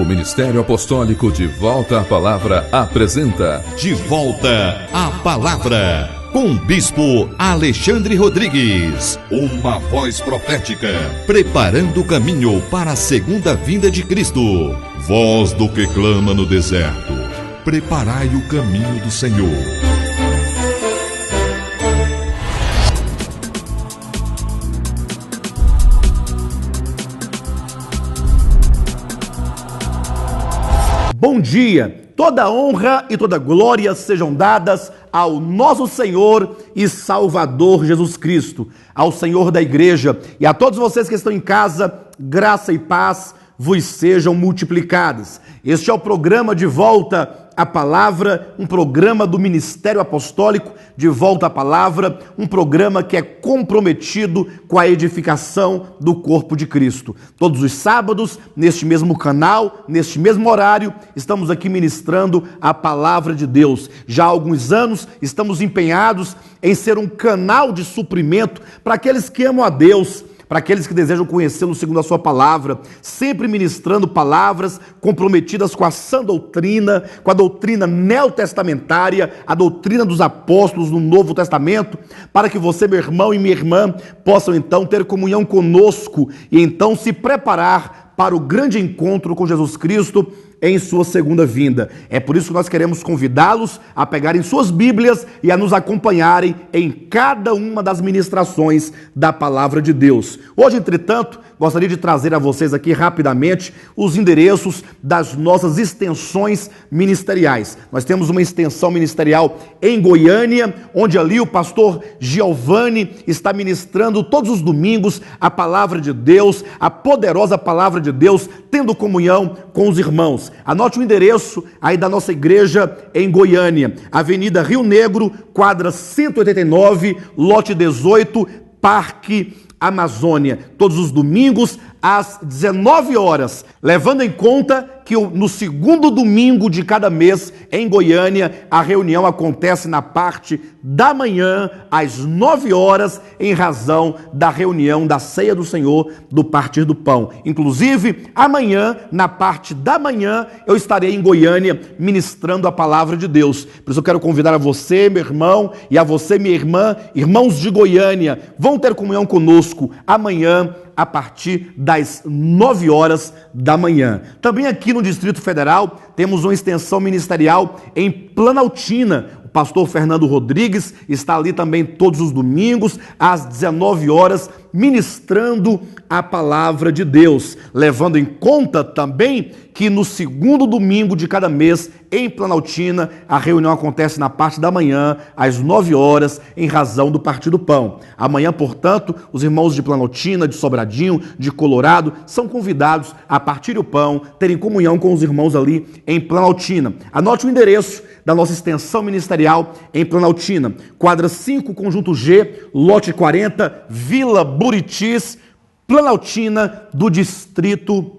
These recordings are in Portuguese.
Ministério Apostólico De Volta à Palavra apresenta De Volta à Palavra, com o Bispo Alexandre Rodrigues. Uma voz profética, preparando o caminho para a segunda vinda de Cristo. Voz do que clama no deserto, preparai o caminho do Senhor. Bom dia, toda honra e toda glória sejam dadas ao nosso Senhor e Salvador Jesus Cristo, ao Senhor da igreja e a todos vocês que estão em casa, graça e paz vos sejam multiplicadas. Este é o programa De Volta à Palavra, um programa do Ministério Apostólico De Volta à Palavra, um programa que é comprometido com a edificação do corpo de Cristo. Todos os sábados, neste mesmo canal, neste mesmo horário, estamos aqui ministrando a Palavra de Deus. Já há alguns anos estamos empenhados em ser um canal de suprimento para aqueles que amam a Deus, para aqueles que desejam conhecê-lo segundo a sua palavra, sempre ministrando palavras comprometidas com a sã doutrina, com a doutrina neotestamentária, a doutrina dos apóstolos no Novo Testamento, para que você, meu irmão e minha irmã, possam então ter comunhão conosco e então se preparar para o grande encontro com Jesus Cristo em sua segunda vinda. É por isso que nós queremos convidá-los a pegarem suas Bíblias e a nos acompanharem em cada uma das ministrações da Palavra de Deus. Hoje, entretanto, gostaria de trazer a vocês aqui rapidamente os endereços das nossas extensões ministeriais. Nós temos uma extensão ministerial em Goiânia, onde ali o pastor Giovanni está ministrando todos os domingos a Palavra de Deus, a poderosa Palavra de Deus, tendo comunhão com os irmãos. Anote o endereço aí da nossa igreja em Goiânia, Avenida Rio Negro, quadra 189, lote 18, Parque Amazônia, todos os domingos às 19 horas, levando em conta que no segundo domingo de cada mês em Goiânia, a reunião acontece na parte da manhã, às 9 horas, em razão da reunião da Ceia do Senhor, do Partir do Pão. Inclusive, amanhã, na parte da manhã, eu estarei em Goiânia ministrando a Palavra de Deus. Por isso eu quero convidar a você, meu irmão, e a você, minha irmã, irmãos de Goiânia, vão ter comunhão conosco amanhã, a partir das 9 horas da manhã. Também aqui no Distrito Federal temos uma extensão ministerial em Planaltina. O pastor Fernando Rodrigues está ali também todos os domingos, às 19 horas, ministrando a Palavra de Deus, levando em conta também que no segundo domingo de cada mês, em Planaltina, a reunião acontece na parte da manhã, às 9 horas, em razão do Partir do Pão. Amanhã, portanto, os irmãos de Planaltina, de Sobradinho, de Colorado, são convidados a partir o pão, terem comunhão com os irmãos ali em Planaltina. Anote o endereço da nossa extensão ministerial em Planaltina, quadra 5, conjunto G, lote 40, Vila Buritis, Planaltina, do Distrito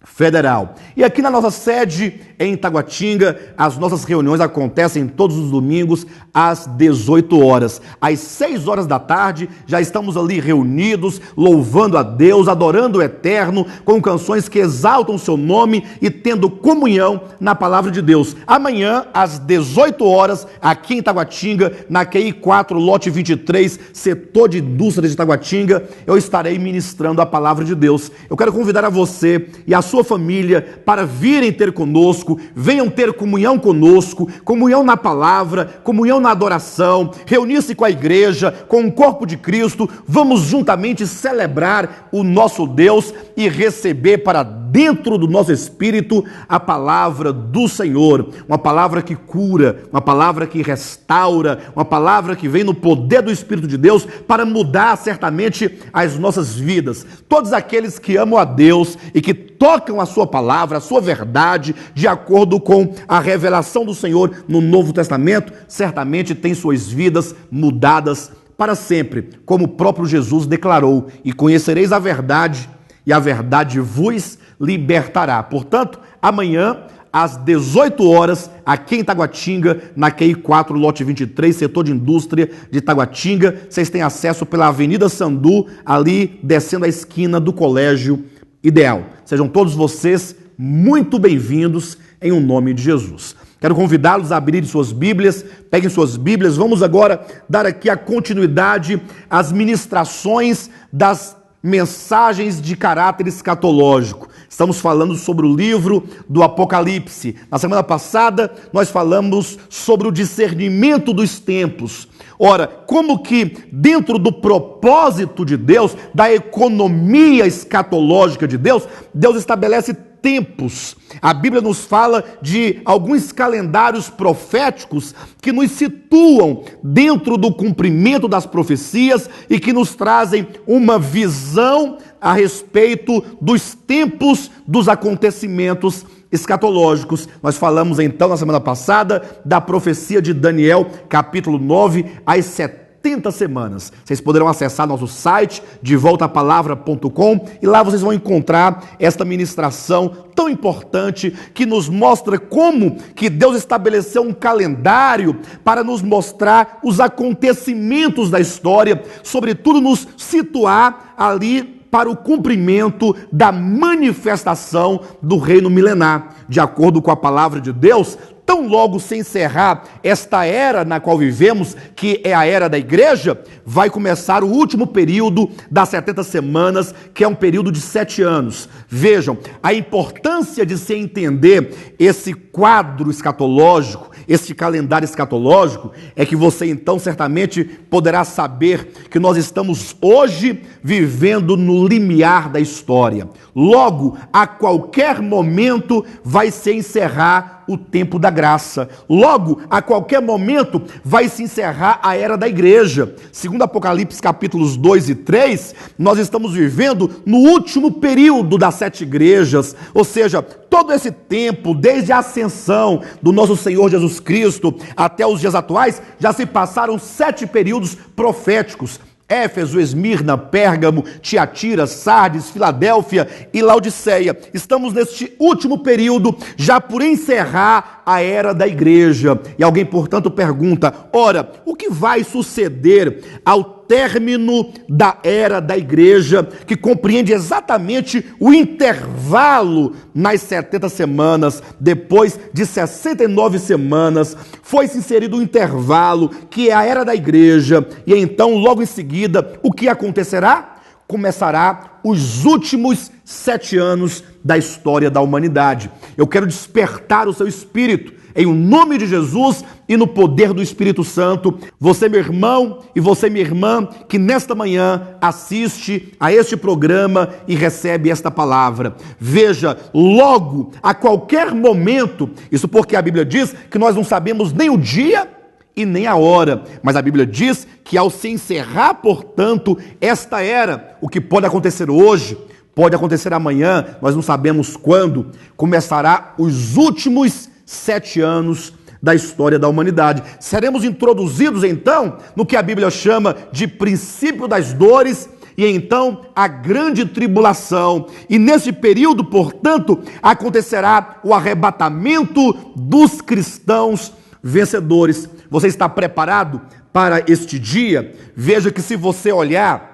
Federal. E aqui na nossa sede em Taguatinga, as nossas reuniões acontecem todos os domingos às 18 horas. Às 6 horas da tarde, já estamos ali reunidos, louvando a Deus, adorando o Eterno, com canções que exaltam o seu nome e tendo comunhão na Palavra de Deus. Amanhã, às 18 horas, aqui em Taguatinga, na QI 4, lote 23, setor de indústria de Taguatinga, eu estarei ministrando a Palavra de Deus. Eu quero convidar a você e a sua família para virem ter conosco, venham ter comunhão conosco, comunhão na palavra, comunhão na adoração, reunir-se com a igreja, com o corpo de Cristo. Vamos juntamente celebrar o nosso Deus e receber para dentro do nosso espírito a palavra do Senhor, uma palavra que cura, uma palavra que restaura, uma palavra que vem no poder do Espírito de Deus para mudar certamente as nossas vidas. Todos aqueles que amam a Deus e que tocam a sua palavra, a sua verdade, de acordo com a revelação do Senhor no Novo Testamento, certamente têm suas vidas mudadas para sempre, como o próprio Jesus declarou: e conhecereis a verdade, e a verdade vos libertará. Portanto, amanhã, às 18 horas, aqui em Taguatinga, na QI 4, lote 23, setor de indústria de Taguatinga, vocês têm acesso pela Avenida Sandu, ali descendo a esquina do Colégio Ideal. Sejam todos vocês muito bem-vindos em um nome de Jesus. Quero convidá-los a abrirem suas Bíblias, peguem suas Bíblias, vamos agora dar aqui a continuidade às ministrações das mensagens de caráter escatológico. Estamos falando sobre o livro do Apocalipse. Na semana passada, nós falamos sobre o discernimento dos tempos. Ora, como que dentro do propósito de Deus, da economia escatológica de Deus, Deus estabelece tempos. A Bíblia nos fala de alguns calendários proféticos que nos situam dentro do cumprimento das profecias e que nos trazem uma visão a respeito dos tempos dos acontecimentos escatológicos. Nós falamos então na semana passada da profecia de Daniel, capítulo 9, às 70 semanas. Vocês poderão acessar nosso site, devoltapalavra.com, e lá vocês vão encontrar esta ministração tão importante que nos mostra como que Deus estabeleceu um calendário para nos mostrar os acontecimentos da história, sobretudo nos situar ali para o cumprimento da manifestação do reino milenar. De acordo com a palavra de Deus, tão logo se encerrar esta era na qual vivemos, que é a era da igreja, vai começar o último período das 70 semanas, que é um período de 7 anos. Vejam, a importância de se entender esse quadro escatológico, este calendário escatológico, é que você então certamente poderá saber que nós estamos hoje vivendo no limiar da história. Logo, a qualquer momento vai se encerrar o tempo da graça. Logo, a qualquer momento vai se encerrar a era da igreja. Segundo Apocalipse capítulos 2 e 3, nós estamos vivendo no último período das 7 igrejas, ou seja, todo esse tempo, desde a ascensão do nosso Senhor Jesus Cristo até os dias atuais, já se passaram 7 períodos proféticos. Éfeso, Esmirna, Pérgamo, Tiatira, Sardes, Filadélfia e Laodiceia. Estamos neste último período, já por encerrar a era da igreja. E alguém, portanto, pergunta, ora, o que vai suceder ao término da era da igreja, que compreende exatamente o intervalo nas 70 semanas, depois de 69 semanas, foi-se inserido um intervalo, que é a era da igreja, e então, logo em seguida, o que acontecerá? Começará os últimos 7 anos da história da humanidade. Eu quero despertar o seu espírito, em o nome de Jesus e no poder do Espírito Santo, você, meu irmão, e você, minha irmã, que nesta manhã assiste a este programa e recebe esta palavra. Veja, logo, a qualquer momento, isso porque a Bíblia diz que nós não sabemos nem o dia e nem a hora, mas a Bíblia diz que ao se encerrar, portanto, esta era, o que pode acontecer hoje, pode acontecer amanhã, nós não sabemos quando, começará os últimos 7 anos da história da humanidade. Seremos introduzidos então no que a Bíblia chama de princípio das dores e então a grande tribulação. E nesse período, portanto, acontecerá o arrebatamento dos cristãos vencedores. Você está preparado para este dia? Veja que se você olhar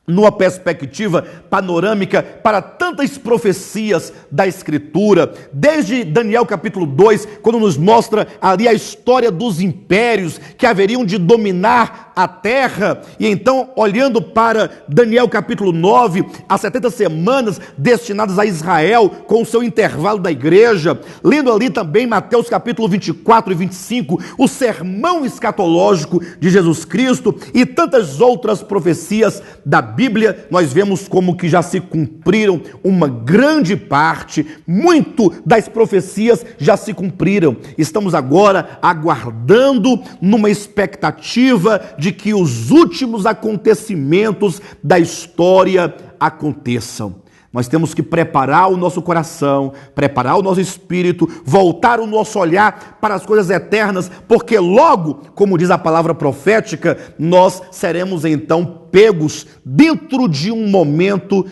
numa perspectiva panorâmica para tantas profecias da Escritura, desde Daniel capítulo 2, quando nos mostra ali a história dos impérios que haveriam de dominar a terra, e então olhando para Daniel capítulo 9, as 70 semanas destinadas a Israel, com o seu intervalo da igreja, lendo ali também Mateus capítulo 24 e 25, o sermão escatológico de Jesus Cristo e tantas outras profecias da Bíblia, nós vemos como que já se cumpriram uma grande parte, muito das profecias já se cumpriram. Estamos agora aguardando numa expectativa de que os últimos acontecimentos da história aconteçam. Nós temos que preparar o nosso coração, preparar o nosso espírito, voltar o nosso olhar para as coisas eternas, porque logo, como diz a palavra profética, nós seremos então pegos dentro de um momento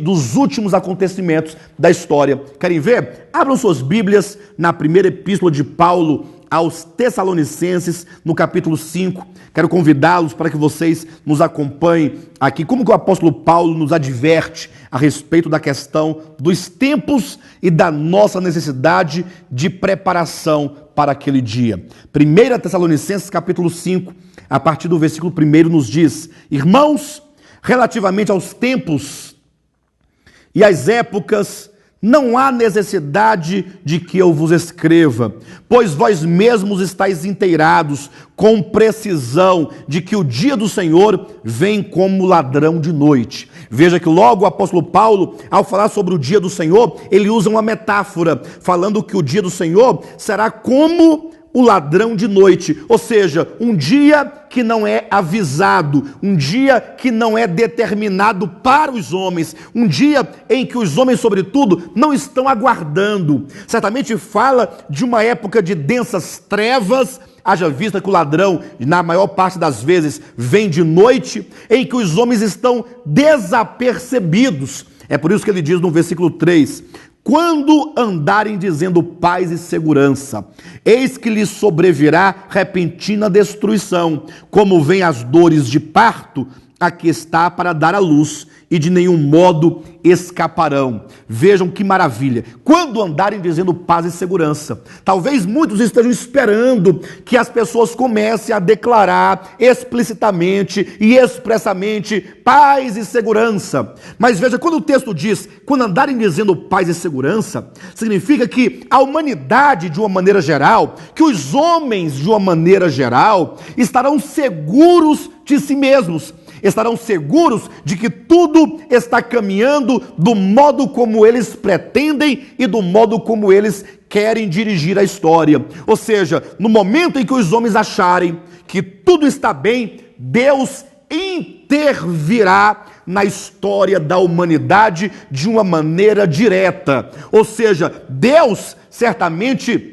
dos últimos acontecimentos da história. Querem ver? Abram suas Bíblias na primeira epístola de Paulo aos Tessalonicenses, no capítulo 5. Quero convidá-los para que vocês nos acompanhem aqui, como que o apóstolo Paulo nos adverte a respeito da questão dos tempos e da nossa necessidade de preparação para aquele dia. 1 Tessalonicenses, capítulo 5, a partir do versículo 1, nos diz: irmãos, relativamente aos tempos e às épocas, não há necessidade de que eu vos escreva, pois vós mesmos estáis inteirados com precisão de que o dia do Senhor vem como ladrão de noite. Veja que logo o apóstolo Paulo, ao falar sobre o dia do Senhor, ele usa uma metáfora, falando que o dia do Senhor será como o ladrão de noite, ou seja, um dia que não é avisado, um dia que não é determinado para os homens, um dia em que os homens, sobretudo, não estão aguardando. Certamente fala de uma época de densas trevas, haja vista que o ladrão, na maior parte das vezes, vem de noite, em que os homens estão desapercebidos. É por isso que ele diz no versículo 3: quando andarem dizendo paz e segurança, eis que lhes sobrevirá repentina destruição, como vêm as dores de parto, aqui está para dar à luz, e de nenhum modo escaparão. Vejam que maravilha. Quando andarem dizendo paz e segurança, talvez muitos estejam esperando que as pessoas comecem a declarar explicitamente e expressamente paz e segurança. Mas veja, quando o texto diz, quando andarem dizendo paz e segurança, significa que a humanidade, de uma maneira geral, que os homens, de uma maneira geral, estarão seguros de si mesmos, estarão seguros de que tudo está caminhando do modo como eles pretendem e do modo como eles querem dirigir a história. Ou seja, no momento em que os homens acharem que tudo está bem, Deus intervirá na história da humanidade de uma maneira direta. Ou seja, Deus certamente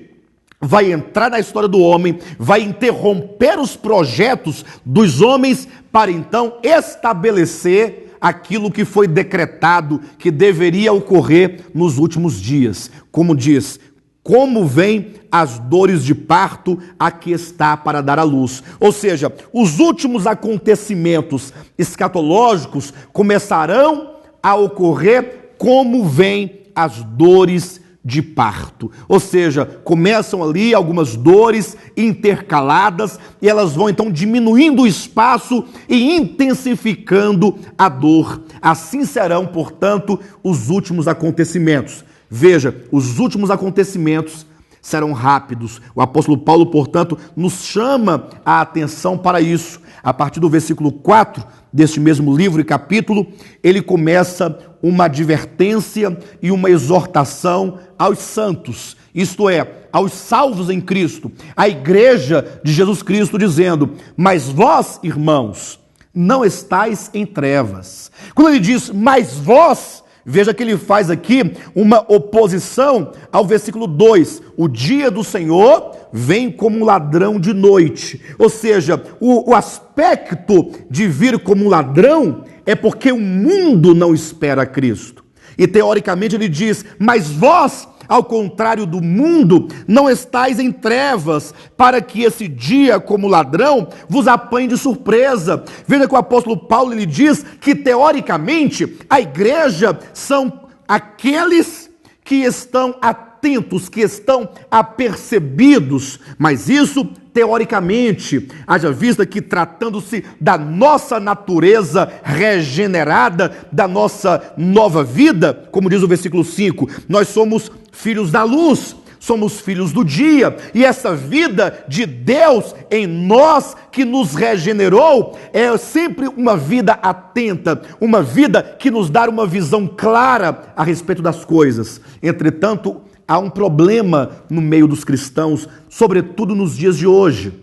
vai entrar na história do homem, vai interromper os projetos dos homens para então estabelecer aquilo que foi decretado que deveria ocorrer nos últimos dias. Como diz, como vêm as dores de parto, aqui está para dar à luz. Ou seja, os últimos acontecimentos escatológicos começarão a ocorrer como vêm as dores de parto. Ou seja, começam ali algumas dores intercaladas e elas vão então diminuindo o espaço e intensificando a dor. Assim serão, portanto, os últimos acontecimentos. Veja, os últimos acontecimentos serão rápidos. O apóstolo Paulo, portanto, nos chama a atenção para isso. A partir do versículo 4 deste mesmo livro e capítulo, ele começa uma advertência e uma exortação aos santos, isto é, aos salvos em Cristo, à igreja de Jesus Cristo, dizendo: mas vós, irmãos, não estáis em trevas. Quando ele diz, mas vós, veja que ele faz aqui uma oposição ao versículo 2. O dia do Senhor vem como um ladrão de noite. Ou seja, o aspecto de vir como um ladrão é porque o mundo não espera Cristo. E teoricamente ele diz, mas vós, ao contrário do mundo, não estáis em trevas, para que esse dia, como ladrão, vos apanhe de surpresa. Veja que o apóstolo Paulo ele diz que, teoricamente, a igreja são aqueles que estão atentos, que estão apercebidos, mas isso teoricamente, haja vista que tratando-se da nossa natureza regenerada, da nossa nova vida, como diz o versículo 5, nós somos filhos da luz, somos filhos do dia, e essa vida de Deus em nós, que nos regenerou, é sempre uma vida atenta, uma vida que nos dá uma visão clara a respeito das coisas. Entretanto, há um problema no meio dos cristãos, sobretudo nos dias de hoje.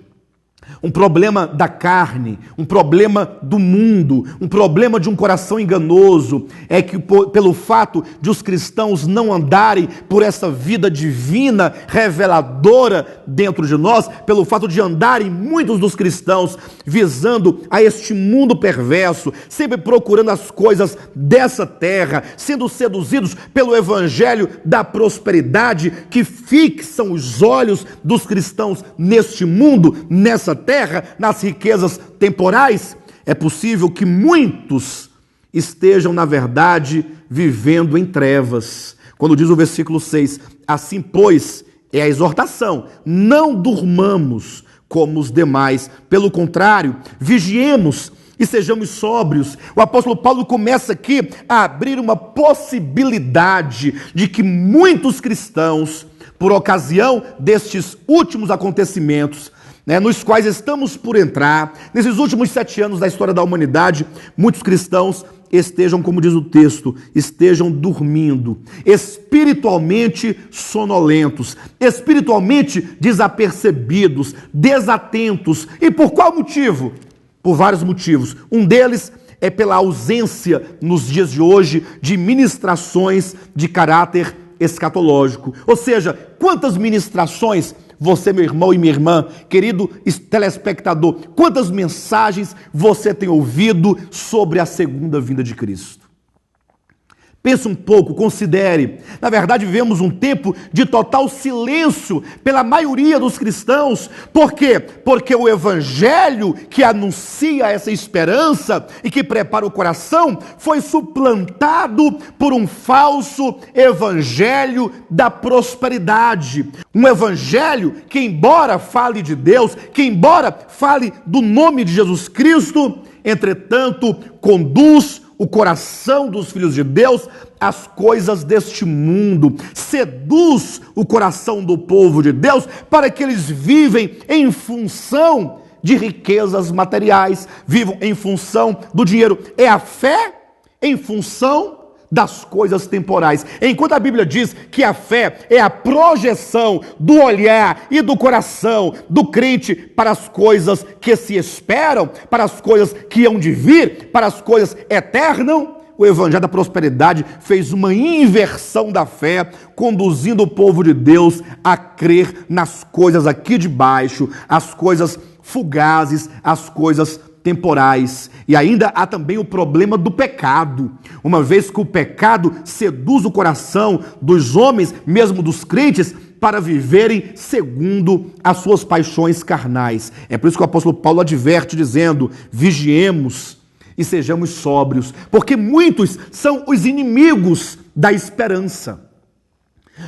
um problema da carne, um problema do mundo, um problema de um coração enganoso, é que pelo fato de os cristãos não andarem por essa vida divina, reveladora dentro de nós, pelo fato de andarem muitos dos cristãos visando a este mundo perverso, sempre procurando as coisas dessa terra, sendo seduzidos pelo evangelho da prosperidade, que fixam os olhos dos cristãos neste mundo, nessa terra, nas riquezas temporais, é possível que muitos estejam, na verdade, vivendo em trevas. Quando diz o versículo 6, assim, pois, é a exortação, não durmamos como os demais, pelo contrário, vigiemos e sejamos sóbrios. O apóstolo Paulo começa aqui a abrir uma possibilidade de que muitos cristãos, por ocasião destes últimos acontecimentos, nos quais estamos por entrar, nesses últimos 7 anos da história da humanidade, muitos cristãos estejam, como diz o texto, estejam dormindo, espiritualmente sonolentos, espiritualmente desapercebidos, desatentos. E por qual motivo? Por vários motivos. Um deles é pela ausência, nos dias de hoje, de ministrações de caráter escatológico. Ou seja, quantas ministrações você, meu irmão e minha irmã, querido telespectador, quantas mensagens você tem ouvido sobre a segunda vinda de Cristo? Pense um pouco, considere. Na verdade, vivemos um tempo de total silêncio pela maioria dos cristãos. Por quê? Porque o evangelho que anuncia essa esperança e que prepara o coração foi suplantado por um falso evangelho da prosperidade. Um evangelho que, embora fale de Deus, que embora fale do nome de Jesus Cristo, entretanto, conduz o coração dos filhos de Deus às coisas deste mundo, seduz o coração do povo de Deus para que eles vivem em função de riquezas materiais, vivam em função do dinheiro. É a fé em função das coisas temporais. Enquanto a Bíblia diz que a fé é a projeção do olhar e do coração do crente para as coisas que se esperam, para as coisas que hão de vir, para as coisas eternas, o evangelho da prosperidade fez uma inversão da fé, conduzindo o povo de Deus a crer nas coisas aqui de baixo, as coisas fugazes, as coisas temporais. E ainda há também o problema do pecado. Uma vez que o pecado seduz o coração dos homens, mesmo dos crentes, para viverem segundo as suas paixões carnais. É por isso que o apóstolo Paulo adverte dizendo: vigiemos e sejamos sóbrios, porque muitos são os inimigos da esperança.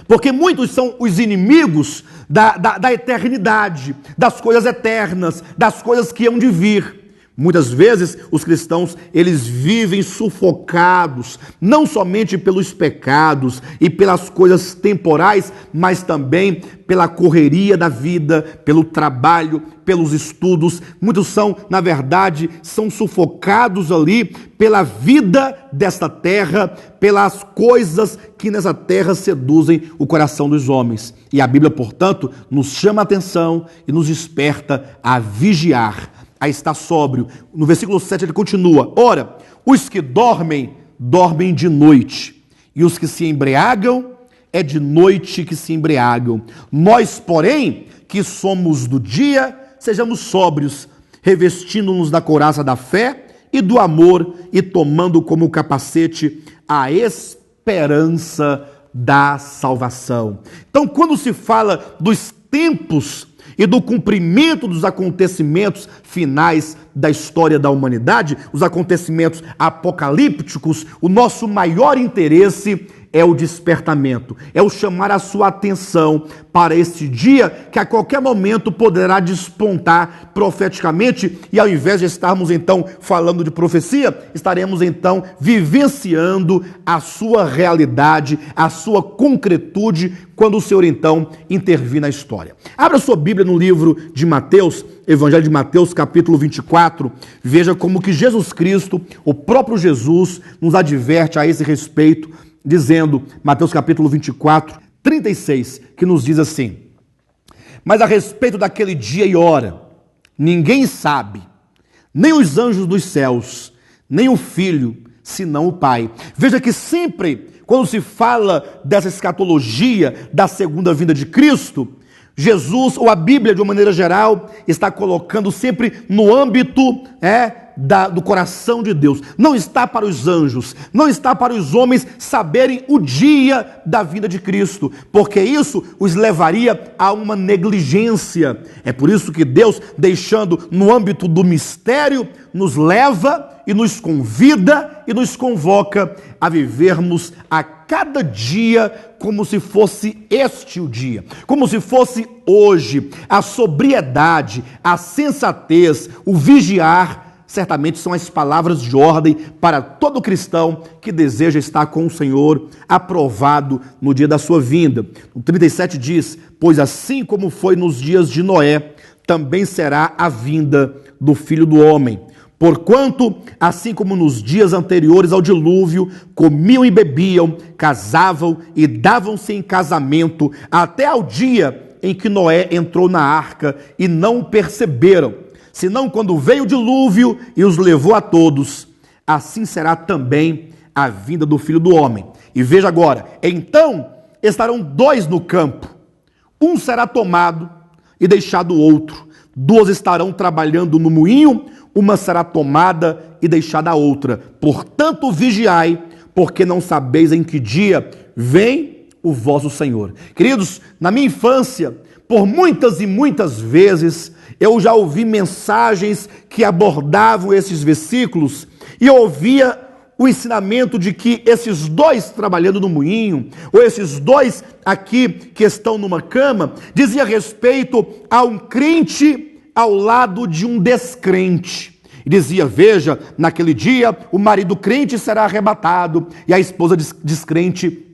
Porque muitos são os inimigos da eternidade, das coisas eternas, das coisas que hão de vir. Muitas vezes os cristãos, eles vivem sufocados, não somente pelos pecados e pelas coisas temporais, mas também pela correria da vida, pelo trabalho, pelos estudos. Muitos são, na verdade, são sufocados ali pela vida desta terra, pelas coisas que nessa terra seduzem o coração dos homens. E a Bíblia, portanto, nos chama a atenção e nos desperta a vigiar, a estar sóbrio. No versículo 7 ele continua: ora, os que dormem, dormem de noite, e os que se embriagam, é de noite que se embriagam. Nós, porém, que somos do dia, sejamos sóbrios, revestindo-nos da couraça da fé e do amor, e tomando como capacete a esperança da salvação. Então, quando se fala dos tempos e do cumprimento dos acontecimentos finais da história da humanidade, os acontecimentos apocalípticos, o nosso maior interesse é o despertamento, é o chamar a sua atenção para este dia que a qualquer momento poderá despontar profeticamente, e ao invés de estarmos então falando de profecia, estaremos então vivenciando a sua realidade, a sua concretude, quando o Senhor então intervir na história. Abra sua Bíblia no livro de Mateus, Evangelho de Mateus, capítulo 24, veja como que Jesus Cristo, o próprio Jesus, nos adverte a esse respeito, dizendo, Mateus capítulo 24, 36, que nos diz assim: mas a respeito daquele dia e hora, ninguém sabe, nem os anjos dos céus, nem o Filho, senão o Pai. Veja que sempre, quando se fala dessa escatologia da segunda vinda de Cristo, Jesus, ou a Bíblia de uma maneira geral, está colocando sempre no âmbito do coração de Deus. Não está para os anjos, não está para os homens saberem o dia da vinda de Cristo, porque isso os levaria a uma negligência. É por isso que Deus, deixando no âmbito do mistério, nos leva e nos convida e nos convoca a vivermos a cada dia como se fosse este o dia, como se fosse hoje. A sobriedade, a sensatez, o vigiar, certamente são as palavras de ordem para todo cristão que deseja estar com o Senhor, aprovado no dia da sua vinda. O 37 diz: pois assim como foi nos dias de Noé, também será a vinda do Filho do Homem. Porquanto, assim como nos dias anteriores ao dilúvio, comiam e bebiam, casavam e davam-se em casamento, até ao dia em que Noé entrou na arca, e não o perceberam, senão quando veio o dilúvio e os levou a todos. Assim será também a vinda do Filho do Homem. E veja agora, então estarão dois no campo, um será tomado e deixado o outro, duas estarão trabalhando no moinho, uma será tomada e deixada a outra. Portanto, vigiai, porque não sabeis em que dia vem o vosso Senhor. Queridos, na minha infância, por muitas e muitas vezes, eu já ouvi mensagens que abordavam esses versículos, e eu ouvia o ensinamento de que esses dois trabalhando no moinho, ou esses dois aqui que estão numa cama, dizia respeito a um crente ao lado de um descrente. E dizia: veja, naquele dia o marido crente será arrebatado e a esposa descrente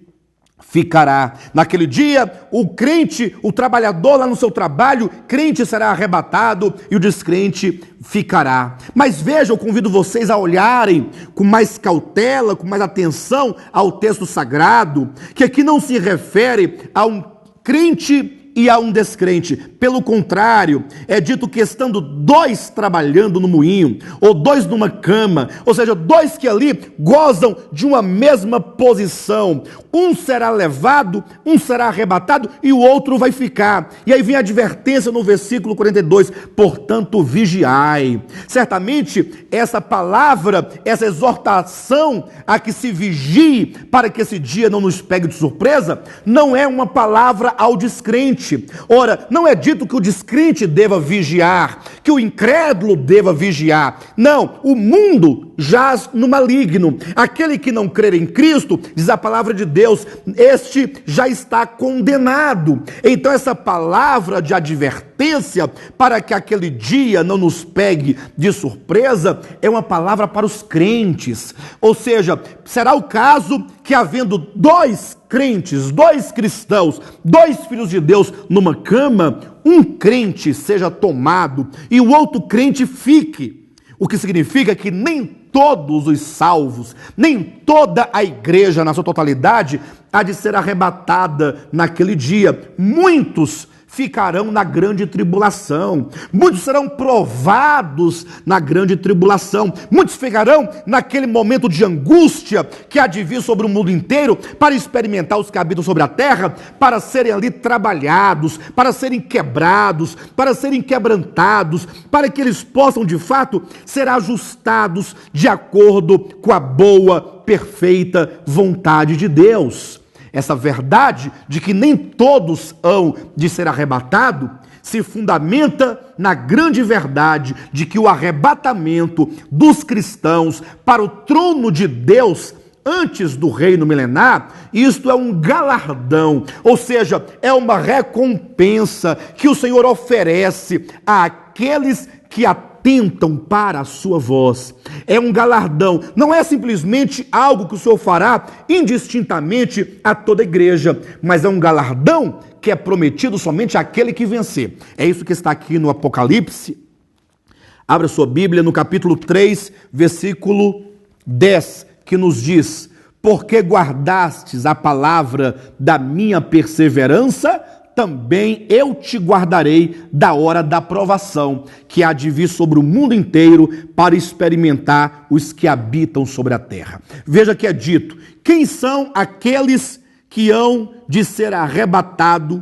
ficará. Naquele dia o crente, o trabalhador lá no seu trabalho, crente será arrebatado e o descrente ficará. Mas veja, eu convido vocês a olharem com mais cautela, com mais atenção ao texto sagrado, que aqui não se refere a um crente e a um descrente. Pelo contrário, é dito que estando dois trabalhando no moinho, ou dois numa cama, ou seja, dois que ali gozam de uma mesma posição, um será levado, um será arrebatado e o outro vai ficar. E aí vem a advertência no versículo 42, portanto vigiai. Certamente essa palavra, essa exortação a que se vigie para que esse dia não nos pegue de surpresa, não é uma palavra ao descrente. Ora, não é dito que o descrente deva vigiar, que o incrédulo deva vigiar. Não, o mundo jaz no maligno. Aquele que não crer em Cristo, diz a palavra de Deus, este já está condenado. Então essa palavra de advertência para que aquele dia não nos pegue de surpresa é uma palavra para os crentes. Ou seja, será o caso que, havendo dois crentes, dois cristãos, dois filhos de Deus numa cama, um crente seja tomado e o outro crente fique. O que significa que nem todos os salvos, nem toda a igreja na sua totalidade há de ser arrebatada naquele dia. Muitos ficarão na grande tribulação, muitos serão provados na grande tribulação, muitos ficarão naquele momento de angústia que há de vir sobre o mundo inteiro para experimentar os que habitam sobre a terra, para serem ali trabalhados, para serem quebrados, para serem quebrantados, para que eles possam de fato ser ajustados de acordo com a boa, perfeita vontade de Deus. Essa verdade de que nem todos hão de ser arrebatados se fundamenta na grande verdade de que o arrebatamento dos cristãos para o trono de Deus antes do reino milenar, isto é um galardão, ou seja, é uma recompensa que o Senhor oferece àqueles que atentam para a sua voz. É um galardão, não é simplesmente algo que o Senhor fará indistintamente a toda a igreja, mas é um galardão que é prometido somente àquele que vencer. É isso que está aqui no Apocalipse. Abra sua Bíblia no capítulo 3, versículo 10, que nos diz: porque guardastes a palavra da minha perseverança, também eu te guardarei da hora da provação, que há de vir sobre o mundo inteiro para experimentar os que habitam sobre a terra. Veja que é dito, quem são aqueles que hão de ser arrebatados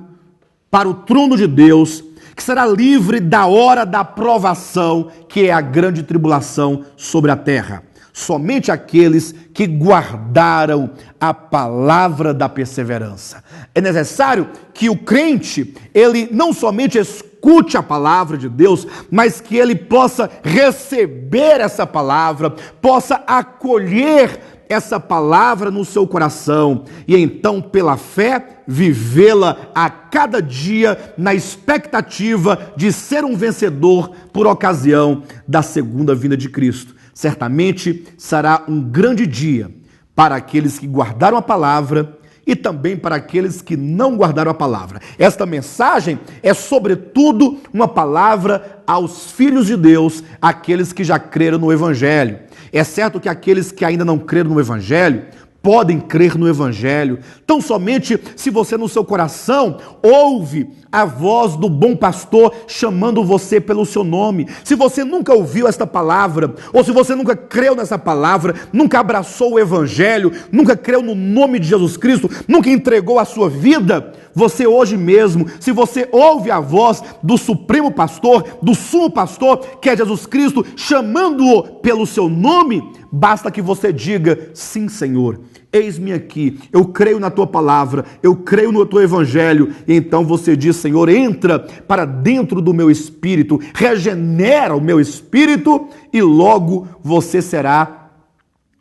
para o trono de Deus, que será livre da hora da provação, que é a grande tribulação sobre a terra? Somente aqueles que guardaram a palavra da perseverança. É necessário que o crente, ele não somente escute a palavra de Deus, mas que ele possa receber essa palavra, possa acolher essa palavra no seu coração e então, pela fé, vivê-la a cada dia na expectativa de ser um vencedor por ocasião da segunda vinda de Cristo. Certamente será um grande dia para aqueles que guardaram a palavra e também para aqueles que não guardaram a palavra. Esta mensagem é, sobretudo, uma palavra aos filhos de Deus, aqueles que já creram no Evangelho. É certo que aqueles que ainda não creram no Evangelho podem crer no Evangelho, tão somente se você no seu coração ouve a voz do bom pastor chamando você pelo seu nome. Se você nunca ouviu esta palavra, ou se você nunca creu nessa palavra, nunca abraçou o Evangelho, nunca creu no nome de Jesus Cristo, nunca entregou a sua vida, você hoje mesmo, se você ouve a voz do supremo pastor, do sumo pastor, que é Jesus Cristo, chamando-o pelo seu nome, basta que você diga, sim, Senhor, eis-me aqui, eu creio na tua palavra, eu creio no teu evangelho, e então você diz, Senhor, entra para dentro do meu espírito, regenera o meu espírito, e logo você será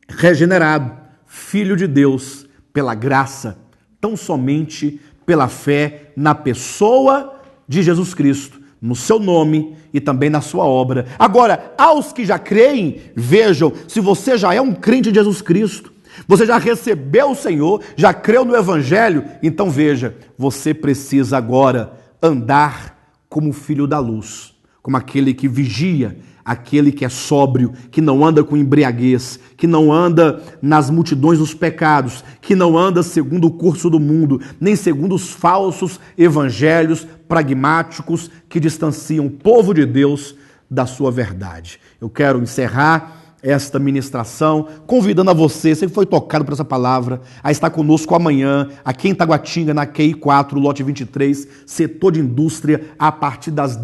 regenerado, filho de Deus, pela graça, tão somente pela fé na pessoa de Jesus Cristo, no seu nome e também na sua obra. Agora, aos que já creem, vejam, se você já é um crente de Jesus Cristo, você já recebeu o Senhor, já creu no Evangelho, então veja, você precisa agora andar como filho da luz, como aquele que vigia, aquele que é sóbrio, que não anda com embriaguez, que não anda nas multidões dos pecados, que não anda segundo o curso do mundo, nem segundo os falsos evangelhos pragmáticos que distanciam o povo de Deus da sua verdade. Eu quero encerrar esta ministração, convidando a você que foi tocado por essa palavra, a estar conosco amanhã, aqui em Taguatinga, na QI 4, lote 23, setor de indústria, a partir das